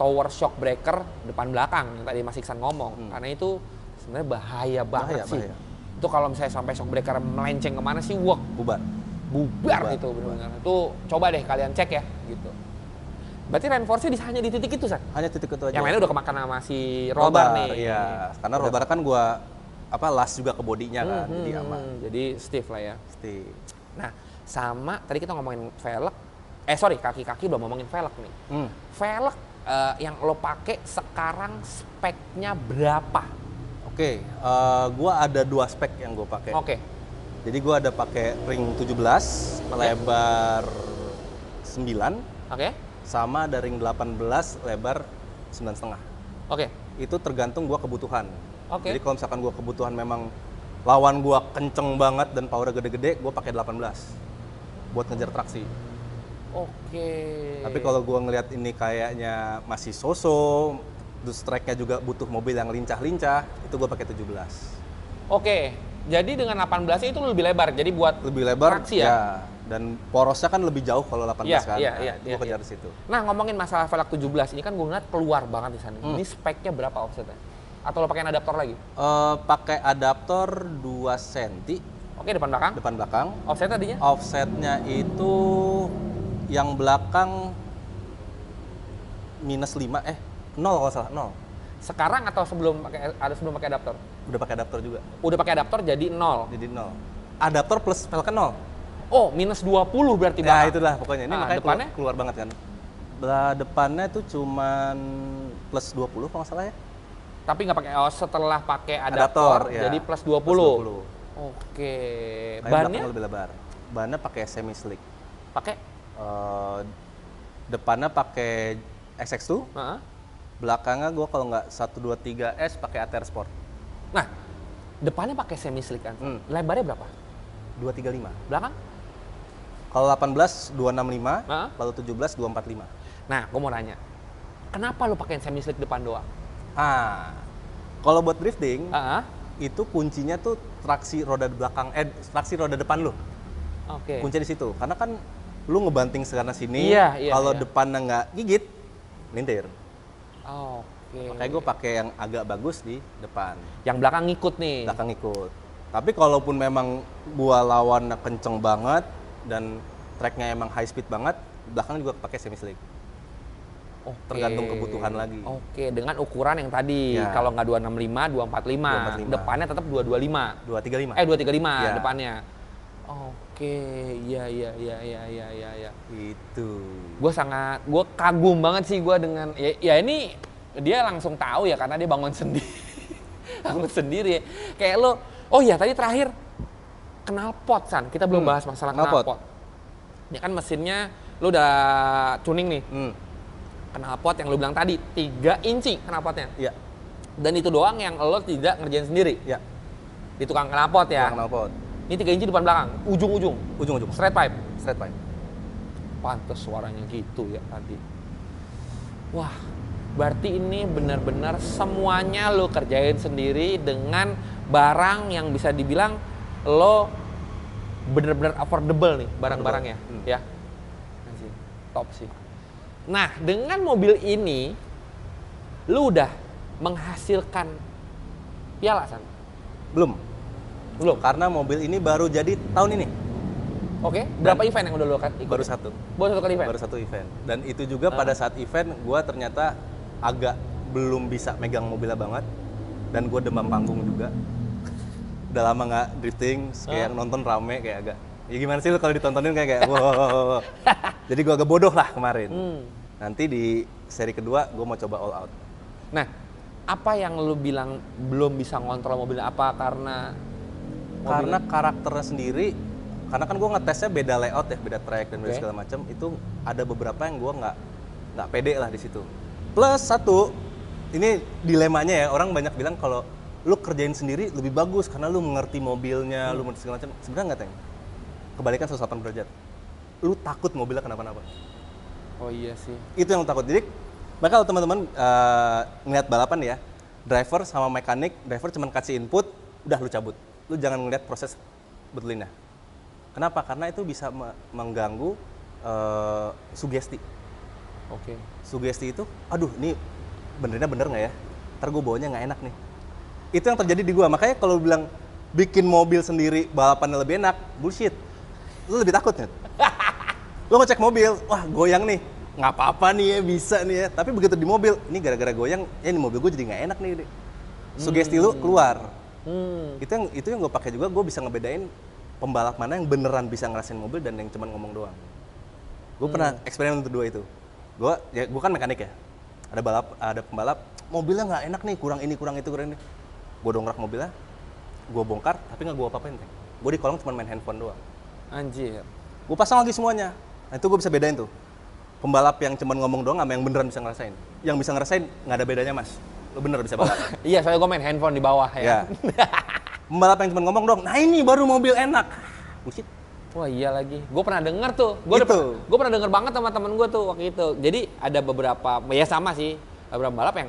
tower shock breaker depan belakang yang tadi Mas Iksan ngomong, karena itu sebenarnya bahaya banget sih. Itu kalau misalnya sampai shock breaker melenceng kemana sih, bubar itu benar-benar. Itu coba deh kalian cek ya, gitu. Berarti reinforce-nya hanya di titik itu, San? Hanya titik itu aja. Yang lainnya udah kemakan sama si rollbar nih. Iya, karena rollbar kan gua las juga ke bodinya kan, jadi aman. Jadi stiff lah ya. Stiff. Nah, sama tadi kita ngomongin velg. Kaki-kaki belum ngomongin velg nih. Velg yang lo pakai sekarang speknya berapa? Oke, gua ada 2 spek yang gua pakai. Oke. Jadi gua ada pakai ring 17, lebar 9. Oke. Sama ada ring 18, lebar 9,5. Oke. Itu tergantung gua kebutuhan. Oke. Jadi kalau misalkan gua kebutuhan memang lawan gua kenceng banget dan powernya gede-gede, gua pakai 18 buat ngejar traksi. Oke. Tapi kalau gua ngelihat ini kayaknya masih so-so, terus tracknya juga butuh mobil yang lincah-lincah, itu gua pakai 17. Oke. Jadi dengan 18 itu lebih lebar. Jadi buat lebih lebar traksi ya. Dan porosnya kan lebih jauh kalau 18 kan. Iya, gua kejar di situ. Nah, ngomongin masalah velg 17, ini kan gua ngeliat keluar banget di sana. Ini speknya berapa offsetnya? Atau lo pakai adaptor lagi? Pakai adaptor 2 cm. Oke, depan belakang? Depan belakang. Offset tadinya? Offsetnya itu yang belakang -5, 0 kalau salah, 0. Sekarang atau sebelum pakai adaptor? Udah pakai adaptor juga. Udah pakai adaptor jadi 0? Jadi 0. Adaptor plus velg 0. Oh, -20 berarti belakang? Ya, itulah pokoknya. Ini makanya depannya? keluar banget kan. Depannya itu cuman plus 20 kalau nggak salah ya. Tapi nggak pakai setelah pakai adaptor ya. Jadi plus 20. Oke. Bannya lebih lebar. Bannya pakai semi slick. Pakai depannya pakai SX2. Belakangnya gue kalau nggak 123S pakai ATR Sport. Nah, depannya pakai semi slick kan. Lebarnya berapa? 235. Belakang? Kalau 18 265, kalau 17 245. Nah, gue mau nanya. Kenapa lu pakai semi slick depan doang? Kalau buat drifting, itu kuncinya tuh traksi roda belakang, traksi roda depan lu. Oke. Kunci di situ, karena kan lu ngebanting sana sini. Kalau depannya nggak gigit, lintir. Oke. Makanya gue pakai yang agak bagus di depan. Yang belakang ngikut nih. Belakang ngikut. Tapi kalaupun memang gua lawannya kenceng banget dan tracknya emang high speed banget, belakang juga pakai semi slick. Tergantung kebutuhan lagi. Oke, dengan ukuran yang tadi, kalau nggak 265, 245, depannya tetap 225. 235. 235 depannya. Oke, iya. Itu. Gue kagum banget sih gue dengan, ya ini dia langsung tahu ya karena dia bangun sendiri. Bangun sendiri. Kayak lo, oh iya tadi terakhir, knalpot San, kita belum bahas masalah knalpot. Ya kan mesinnya, lo udah tuning nih. Knalpot yang lo bilang tadi, 3 inci knalpotnya. Iya. Dan itu doang yang lo tidak ngerjain sendiri. Iya. Di tukang knalpot ya. Knalpot. Ini 3 inci depan belakang, ujung-ujung. Ujung-ujung. Straight pipe. Straight pipe. Pantes suaranya gitu ya tadi. Wah, berarti ini benar-benar semuanya lo kerjain sendiri dengan barang yang bisa dibilang lo benar-benar affordable nih barang-barangnya, ya. Top sih. Nah, dengan mobil ini lo udah menghasilkan piala, San? Belum. Karena mobil ini baru jadi tahun ini. Oke. Berapa event yang udah lo ikut? Baru satu. Baru 1 kali event? Baru 1 event. Dan itu juga pada saat event, gue ternyata agak belum bisa megang mobilnya banget. Dan gue demam panggung juga. Udah lama nggak drifting, kayak nonton rame, kayak agak, ya gimana sih lo kalau ditontonin kayak wow. Jadi gue agak bodoh lah kemarin. Nanti di seri kedua, gue mau coba all out. Nah, apa yang lo bilang belum bisa ngontrol mobilnya? Apa karena karakternya sendiri, karena kan gue ngetesnya beda layout ya, beda track dan beda segala macam. Itu ada beberapa yang gue nggak pede lah di situ. Plus satu, ini dilemanya ya, orang banyak bilang kalau lu kerjain sendiri lebih bagus karena lu mengerti mobilnya, lu mengerti segala macam. Sebenarnya nggak, Teng. Kebalikan 180 derajat. Lu takut mobilnya kenapa-napa. Oh iya sih. Itu yang lu takut. Jadi, maka kalau teman-teman ngeliat balapan ya, driver sama mekanik, driver cuma kasih input, udah lu cabut. Lu jangan ngeliat proses betulinnya. Kenapa? Karena itu bisa mengganggu sugesti. Oke. Sugesti itu, aduh ini benernya bener nggak ya? Ntar gue bawanya nggak enak nih. Itu yang terjadi di gue. Makanya kalau bilang bikin mobil sendiri balapannya lebih enak, bullshit. Lu lebih takut nih. Lu ngecek mobil, wah goyang nih, nggak apa-apa nih ya, bisa nih ya. Tapi begitu di mobil, ini gara-gara goyang, ya ini mobil gue jadi nggak enak nih. Sugesti lu keluar. Itu yang gue pakai juga. Gue bisa ngebedain pembalap mana yang beneran bisa ngerasain mobil dan yang cuma ngomong doang. Gue pernah eksperimen untuk dua itu. Gue kan mekanik ya. Ada pembalap, mobilnya nggak enak nih, kurang ini, kurang itu, kurang ini. Gue dongkrak mobilnya, gue bongkar, tapi nggak gue apa-apain. Gue di kolong cuma main handphone doang. Anjir. Gue pasang lagi semuanya. Nah itu gue bisa bedain tuh. Pembalap yang cuma ngomong doang sama yang beneran bisa ngerasain. Yang bisa ngerasain nggak ada bedanya, Mas. Lo bener bisa balap. Iya, soalnya gue main handphone di bawah ya. Pembalap yang cuma ngomong doang, nah ini baru mobil enak. Bullshit. Wah iya lagi, gue pernah denger tuh. Gue pernah denger banget sama temen gue tuh waktu itu. Jadi ada beberapa, ya sama sih, beberapa balap yang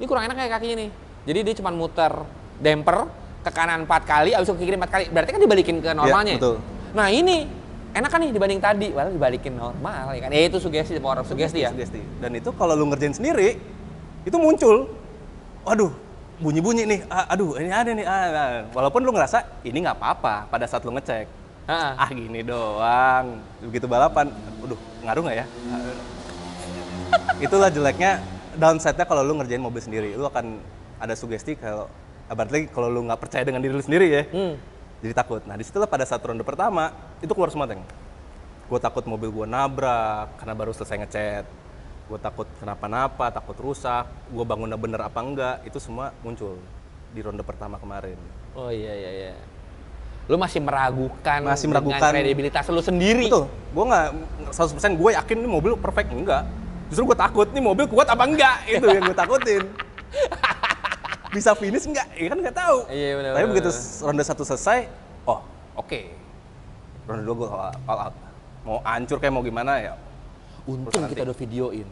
ini kurang enak kayak kakinya nih. Jadi dia cuma muter damper ke kanan 4 kali, abis itu ke kiri 4 kali. Berarti kan dibalikin ke normalnya. Ya, betul. Nah ini enak kan nih dibanding tadi, padahal dibalikin normal ya kan. Ya itu sugesti, power of sugesti ya. Sugesti. Dan itu kalau lu ngerjain sendiri, itu muncul. Waduh, bunyi-bunyi nih. Aduh, ini ada nih. Walaupun lu ngerasa ini nggak apa-apa pada saat lu ngecek. Gini doang. Begitu balapan, waduh, ngaruh nggak ya? Itulah jeleknya, downside-nya kalau lu ngerjain mobil sendiri. Lu akan ada sugesti berarti kalau lu nggak percaya dengan diri lu sendiri ya. Jadi takut. Nah disitulah pada saat ronde pertama, itu keluar semua, Teng. Gue takut mobil gue nabrak karena baru selesai ngecat. Gue takut kenapa-napa, takut rusak. Gue bangunnya bener apa enggak, itu semua muncul di ronde pertama kemarin. Oh iya. Lu masih meragukan dengan kredibilitas lu sendiri. Betul. Gue nggak 100% gue yakin nih mobil perfect, enggak. Justru gue takut nih mobil kuat apa enggak, itu yang gue takutin. Bisa finish enggak? Ya kan nggak tahu. Iya benar. Tapi begitu ronde 1 selesai, oke. Ronde 2 gue all out. Mau hancur kayak mau gimana ya. Untung kita udah videoin.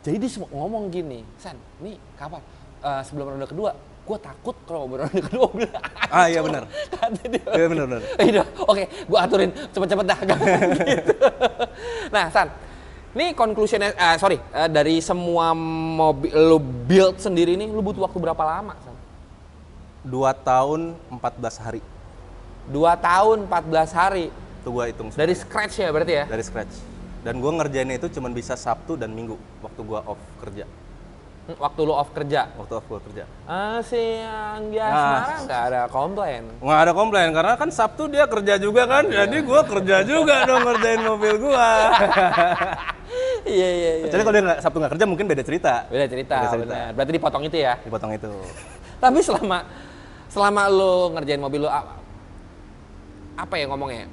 Jadi dia ngomong gini, San, nih kapan? Sebelum ronde kedua, gue takut kalau ronde kedua udah. Iya benar. Iya benar. Oke, gue aturin cepet-cepet dah. Gitu. Nah, San, ini conclusionnya, dari semua mobil lu build sendiri nih, lu butuh waktu berapa lama, San? 2 tahun 14 hari. 2 tahun 14 hari? Itu gue hitung. Dari scratch ya berarti ya? Dari scratch. Dan gue ngerjainnya itu cuma bisa Sabtu dan Minggu, waktu gue off kerja. Waktu lu off kerja? Waktu off gue kerja. Siang biasa nggak ada komplain? Nggak ada komplain, karena kan Sabtu dia kerja juga kan, jadi gue kerja juga dong ngerjain mobil gue. Iya. Kecuali kalau dia Sabtu nggak kerja mungkin beda cerita. Beda cerita. Benar. Berarti dipotong itu ya? Dipotong itu. Tapi selama lu ngerjain mobil lu, apa ya ngomongnya?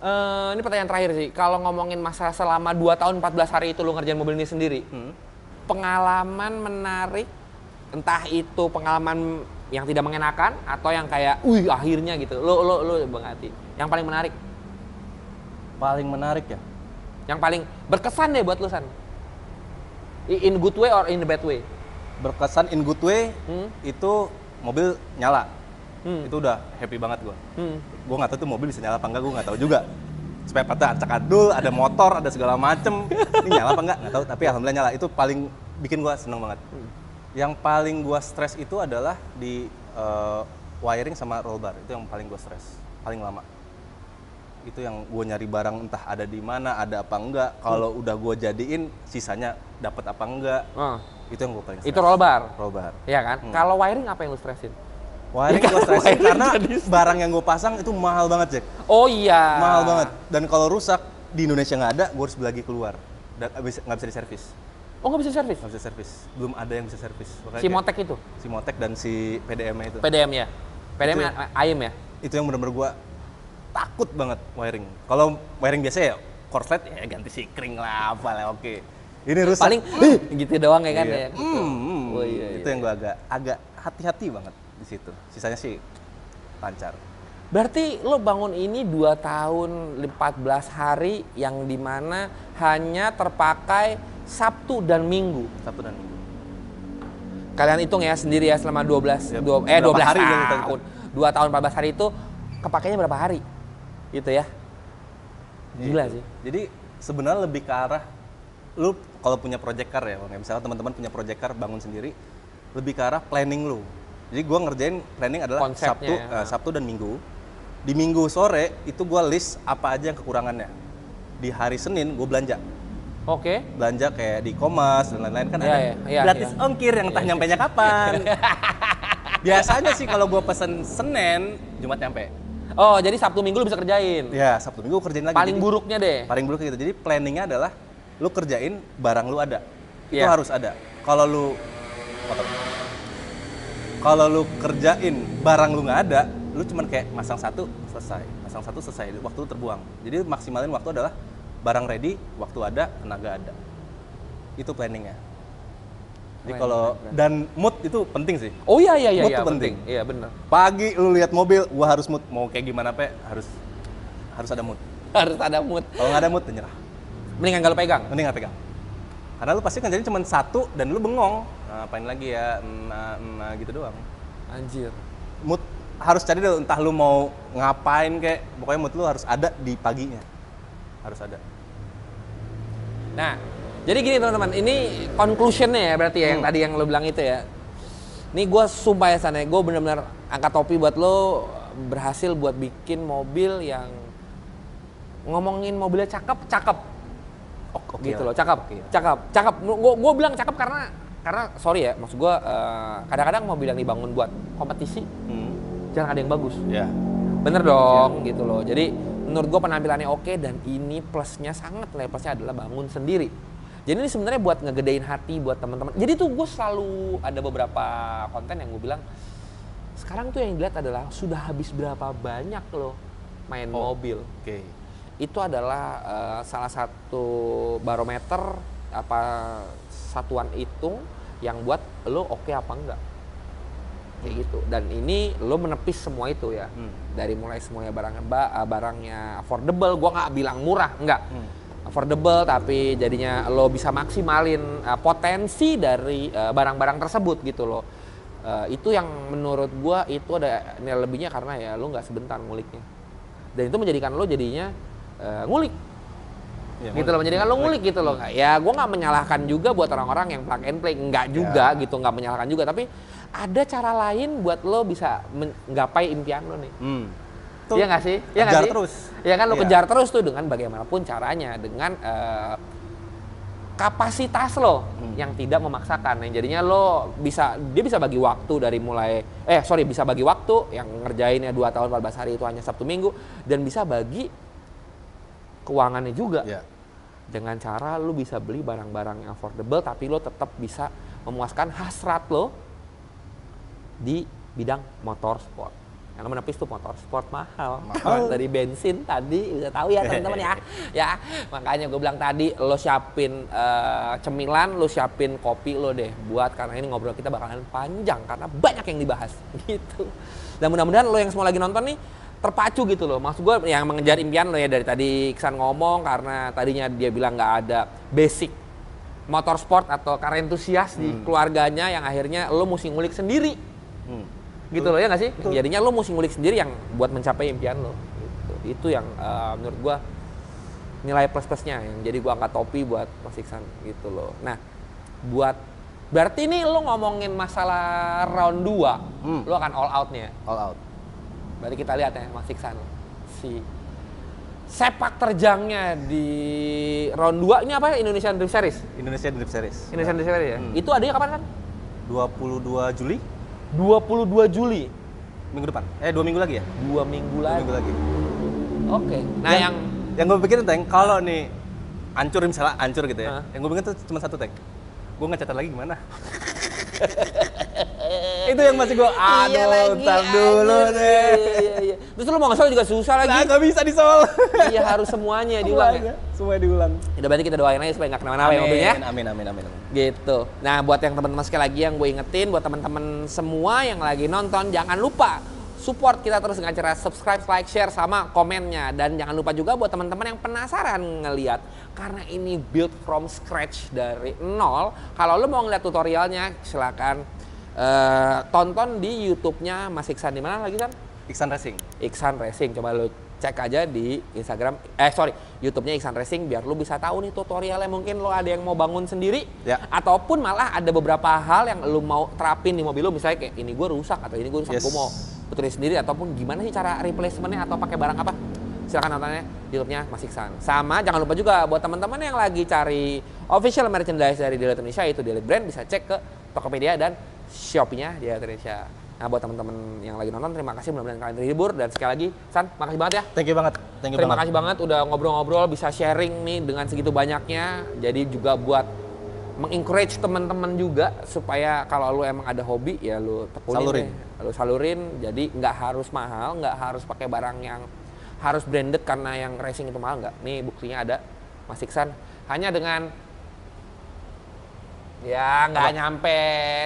Ini pertanyaan terakhir sih. Kalau ngomongin masalah selama 2 tahun 14 hari itu lu ngerjain mobil ini sendiri, pengalaman menarik, entah itu pengalaman yang tidak mengenakan atau yang kayak, akhirnya gitu. Lo Bang Ati. Yang paling menarik? Paling menarik ya? Yang paling berkesan deh buat lo, San. In good way or in the bad way? Berkesan in good way, itu mobil nyala. Itu udah happy banget gue. Gue nggak tahu tuh mobil bisa nyala apa enggak, gue nggak tahu juga. Spare partnya acak-adul, ada motor, ada segala macem. Ini nyala apa enggak? Nggak tahu, tapi alhamdulillah nyala. Itu paling bikin gue seneng banget. Yang paling gue stres itu adalah di wiring sama roll bar. Itu yang paling gue stres, paling lama. Itu yang gue nyari barang entah ada di mana, ada apa enggak. Kalau udah gue jadiin, sisanya dapat apa enggak. Itu yang gue paling stres. Itu roll bar? Roll bar. Iya kan? Kalau wiring apa yang lu stresin? Wiring gue stresin karena barang yang gue pasang itu mahal banget, Jack. Oh iya. Mahal banget. Dan kalau rusak, di Indonesia nggak ada, gue harus beli lagi keluar. Dan nggak bisa diservis. Oh, nggak bisa servis? Nggak bisa servis. Belum ada yang bisa servis. Si Motek itu? Si Motek dan si PDM itu. PDM ya? PDM itu, ayam ya? Itu yang bener-bener gue takut banget wiring. Kalau wiring biasa ya, korslet ya ganti sikring lah, apa lah, oke. Ini rusak. Paling gitu doang ya kan ya? Oh, iya, itu yang gue agak hati-hati banget di situ. Sisanya sih lancar. Berarti lo bangun ini 2 tahun 14 hari yang dimana hanya terpakai Sabtu dan Minggu. Sabtu dan Minggu. Kalian hitung ya sendiri ya selama 12 hari tahun. 2 tahun 14 hari itu kepakainya berapa hari? Gitu ya. Gila sih. Jadi sebenarnya lebih ke arah lu kalau punya project car ya, misalnya teman-teman punya project car bangun sendiri, lebih ke arah planning lu. Jadi gua ngerjain planning adalah Sabtu dan Minggu. Di Minggu sore itu gua list apa aja yang kekurangannya. Di hari Senin gua belanja. Oke. Belanja kayak di Commerce dan lain-lain kan ada gratis ongkir yang entah nyampainya kapan. Biasanya sih kalau gua pesen Senin, Jumat nyampe. Oh, jadi Sabtu Minggu lu bisa kerjain? Ya, Sabtu Minggu kerjain lagi. Paling buruknya deh? Paling buruknya gitu. Jadi planningnya adalah lu kerjain barang lu ada. Itu harus ada. Kalau lu kerjain barang lu nggak ada, lu cuman kayak masang satu selesai, waktu lu terbuang. Jadi maksimalin waktu adalah barang ready, waktu ada, tenaga ada. Itu planningnya. Jadi kalau dan mood itu penting sih. Oh iya mood itu penting. Iya benar. Pagi lu lihat mobil, gua harus mood. Mau kayak gimana harus ada mood. Harus ada mood. Kalau nggak ada mood, nyerah. Mendingan gak lu pegang? Mending nggak pegang. Karena lu pasti kan jadi cuma satu dan lu bengong. Nah, apain lagi ya, gitu doang. Anjir. Mood harus cari dulu, entah lu mau ngapain kayak, pokoknya mood lu harus ada di paginya. Harus ada. Nah, jadi gini teman-teman, ini conclusion-nya ya berarti ya, yang tadi yang lo bilang itu ya. Ini gue sumpah ya San, gue bener-bener angkat topi buat lo berhasil buat bikin mobil yang ngomongin mobilnya cakep. Gitu loh, cakep. Gue bilang cakep karena sorry ya, maksud gue kadang-kadang mobil yang dibangun buat kompetisi jarang ada yang bagus. Yeah. Bener dong, gitu loh. Jadi menurut gue penampilannya oke dan ini plusnya sangat plusnya adalah bangun sendiri. Jadi ini sebenarnya buat ngegedein hati buat teman-teman. Jadi tuh gue selalu ada beberapa konten yang gue bilang sekarang tuh yang dilihat adalah sudah habis berapa banyak lo main mobil. Oke. Itu adalah salah satu barometer apa satuan hitung yang buat lo oke apa enggak. Kayak gitu. Dan ini lo menepis semua itu ya. Dari mulai semuanya barangnya affordable, gue nggak bilang murah, enggak. Affordable tapi jadinya lo bisa maksimalin potensi dari barang-barang tersebut gitu loh. Itu yang menurut gue itu ada nilai lebihnya karena ya lo nggak sebentar nguliknya. Dan itu menjadikan lo jadinya ngulik. Ya, gitu loh, menjadikan lo ngulik gitu loh. Ya gue nggak menyalahkan juga buat orang-orang yang plug and play, nggak juga gitu, nggak menyalahkan juga. Tapi ada cara lain buat lo bisa menggapai impian lo nih. Iya nggak sih? Iya nggak sih? Terus. Iya kan lo kejar terus tuh dengan bagaimanapun caranya, dengan kapasitas lo yang tidak memaksakan. Yang jadinya lo dia bisa bagi waktu dari mulai bisa bagi waktu yang ngerjainnya 2 tahun 14 hari itu hanya Sabtu Minggu dan bisa bagi keuangannya juga. Yeah. Dengan cara lo bisa beli barang-barang yang affordable tapi lo tetap bisa memuaskan hasrat lo di bidang motorsport. Yang namanya Pis tuh motor sport mahal. Dari bensin tadi bisa tahu ya teman-teman ya. Ya, makanya gue bilang tadi lo siapin cemilan, lo siapin kopi lo deh buat karena ini ngobrol kita bakalan panjang karena banyak yang dibahas gitu. Dan mudah-mudahan lo yang semua lagi nonton nih terpacu gitu loh. Maksud gue yang mengejar impian lo ya dari tadi Iksan ngomong karena tadinya dia bilang nggak ada basic motorsport atau car enthusiast di keluarganya yang akhirnya lo mesti ngulik sendiri. Gitu loh ya nggak sih? Jadinya lo mesti ngulik sendiri yang buat mencapai impian lo. Gitu. Itu yang menurut gua nilai plus-plusnya yang jadi gua angkat topi buat Mas Iksan gitu loh. Nah, berarti ini lo ngomongin masalah round 2, lo akan all out nih ya? All out. Berarti kita lihat ya Mas Iksan si sepak terjangnya di round 2 ini apa ya? Indonesian Drift Series? Indonesian Drift Series. Indonesian Drift Series ya? Itu adanya kapan kan? 22 Juli. 22 Juli. Minggu depan. 2 minggu lagi ya? 2 minggu lagi. 2 minggu lagi. Oke. Nah, yang gue pikirin, Teng, kalau nih misalnya hancur gitu ya. Yang gue pikirin tuh cuma satu, Teng. Gue ngecatat lagi gimana? Itu yang masih gue, ntar dulu deh. Iya. Terus lu mau nge-sol juga susah lagi. Nah, nggak bisa di-sol. Iya, harus semuanya diulang ya. Semuanya diulang. Udah berarti kita doain aja supaya nggak kenapa-napa ya mobilnya. Amin. Gitu. Nah, buat yang teman-teman sekali lagi yang gue ingetin, buat teman-teman semua yang lagi nonton, jangan lupa support kita terus dengan cara subscribe, like, share, sama komennya. Dan jangan lupa juga buat teman-teman yang penasaran ngelihat, karena ini build from scratch dari nol. Kalau lo mau ngeliat tutorialnya, silakan tonton di YouTube-nya Mas Iksan. Di mana lagi kan? Iksan Racing. Iksan Racing. Coba lo cek aja di Instagram, YouTube-nya Iksan Racing biar lo bisa tahu nih tutorialnya. Mungkin lo ada yang mau bangun sendiri, ataupun malah ada beberapa hal yang lo mau terapin di mobil lo. Misalnya kayak ini gue rusak atau ini gue rusak, gue mau betulin sendiri, ataupun gimana sih cara replacementnya atau pakai barang apa. Silakan nontonnya di YouTube-nya Mas Iksan. Sama jangan lupa juga buat teman-teman yang lagi cari official merchandise dari Delete Indonesia, itu Delete Brand, bisa cek ke Tokopedia dan Shopee-nya Delete Indonesia. Nah, buat teman-teman yang lagi nonton, terima kasih, mudah-mudahan kalian terhibur. Dan sekali lagi, San, makasih banget ya. Thank you banget. Terima kasih banget udah ngobrol-ngobrol, bisa sharing nih dengan segitu banyaknya. Jadi juga buat mengencourage teman-teman juga supaya kalau lu emang ada hobi ya lu tekunin lu salurin. Jadi nggak harus mahal, nggak harus pakai barang yang harus branded karena yang racing itu mahal, nggak. Nih buktinya ada Mas Iksan hanya dengan ya nggak nyampe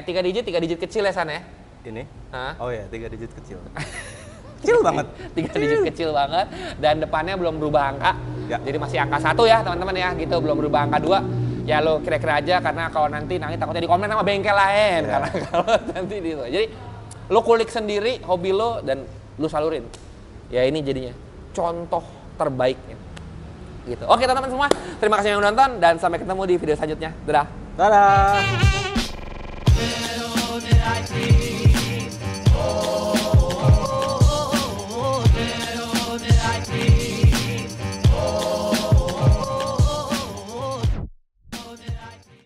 3 digit kecil ya San ya. Ini? Oh ya, 3 digit kecil. Kecil banget. 3 digit kecil banget dan depannya belum berubah angka. Ya. Jadi masih angka 1 ya teman-teman ya, gitu, belum berubah angka 2. Ya lo kira-kira aja karena kalau nanti takutnya di komen sama bengkel lain karena kalau nanti gitu. Jadi lo kulik sendiri hobi lo dan lo salurin. Ya ini jadinya contoh terbaiknya. Gitu. Oke teman-teman semua, terima kasih yang nonton dan sampai ketemu di video selanjutnya. Dadah. Dadah.